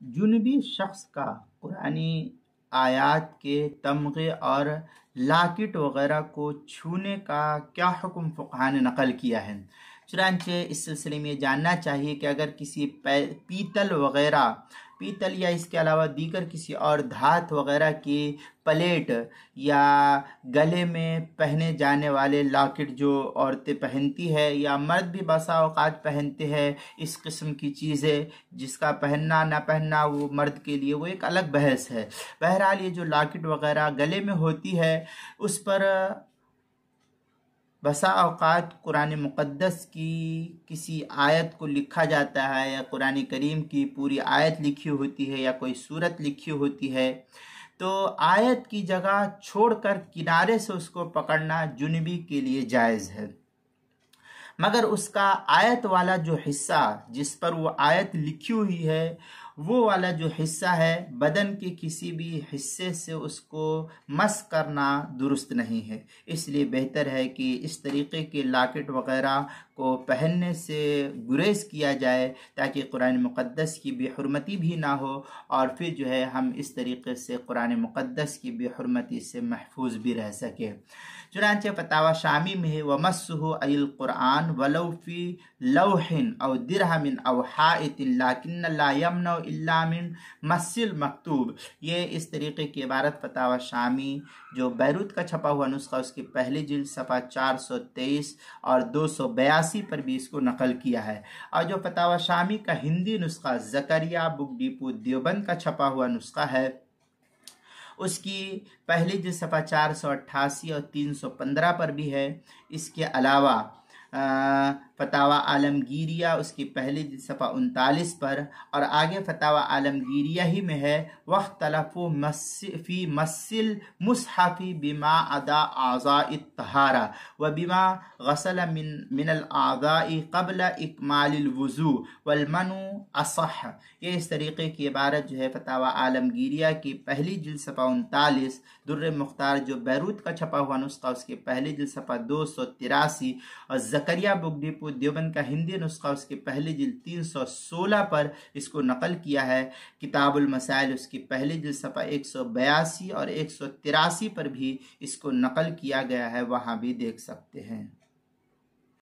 जुनबी शख्स का कुरानी आयात के तमगे और लाकिट वगैरह को छूने का क्या हुक्म फ़ुक़हा ने नकल किया है। चुनांचे इस सिलसिले में जानना चाहिए कि अगर किसी पीतल या इसके अलावा दीगर किसी और धात वगैरह की प्लेट या गले में पहने जाने वाले लॉकेट जो औरतें पहनती है या मर्द भी बसा औकात पहनते हैं, इस किस्म की चीज़ें जिसका पहनना ना पहनना वो मर्द के लिए वो एक अलग बहस है। बहरहाल ये जो लॉकेट वगैरह गले में होती है उस पर बसा औकात कुरान मुक़द्दस की किसी आयत को लिखा जाता है या कुरान करीम की पूरी आयत लिखी होती है या कोई सूरत लिखी होती है, तो आयत की जगह छोड़कर किनारे से उसको पकड़ना जुनबी के लिए जायज़ है। मगर उसका आयत वाला जो हिस्सा जिस पर वो आयत लिखी हुई है वो वाला जो हिस्सा है बदन के किसी भी हिस्से से उसको मस करना दुरुस्त नहीं है। इसलिए बेहतर है कि इस तरीक़े के लॉकेट वग़ैरह को पहनने से गुरेज किया जाए ताकि कुरान मुक़द्दस की बेहुरमती भी ना हो और फिर जो है हम इस तरीक़े से कुरान मुक़द्दस की बेहुरमती से महफूज भी रह सके। चुनांचे फतावा शामी में है वमस्सुहु अल कुरान वलौ फी लौहिन औ दिरहमिन औ हाइतिन लाकिन ला यमनु इल्ला मिन मस्सिल मकतूब। ये इस तरीके की इबारत फतावा शामी जो बैरूत का छपा हुआ नुस्खा उसकी पहली जिल्द सफ़ा 423 और 282 पर भी इसको नकल किया है। और जो फतावा शामी का हिंदी नुस्खा ज़करिया बुक डिपो देवबंद का छपा हुआ नुस्खा है उसकी पहली जिल्द सफ़ा 488 और 315 पर भी है। इसके अलावा फतावा आलमगीरिया उसकी पहली जिल्द सफ़ा 39 पर और आगे फतावा आलमगीरिया ही में है वख्तलफू फी मस्सिल मुसहफ़ी बिमा अदा आज़ाइ तहारा व बिमा गसल मिनल आज़ाइ क़ब्ल इकमालिल वुज़ू वल मनु असह। ये इस तरीक़े की इबारत जो है फतावा आलमगीरिया की पहली जिल्द सफ़ा 39, दुर्र मुख्तार जो बैरूत का छपा हुआ नुस्खा उसकी पहली जिल्द सफ़ा 283 और ज़करिया बुक डिपो देवबंद का हिंदी नुस्खा उसकी पहली जिल्द 316 पर इसको नकल किया है। किताबुल मसाइल उसकी पहली जिल्द सफ़ा 182 और 183 पर भी इसको नकल किया गया है, वहाँ भी देख सकते हैं।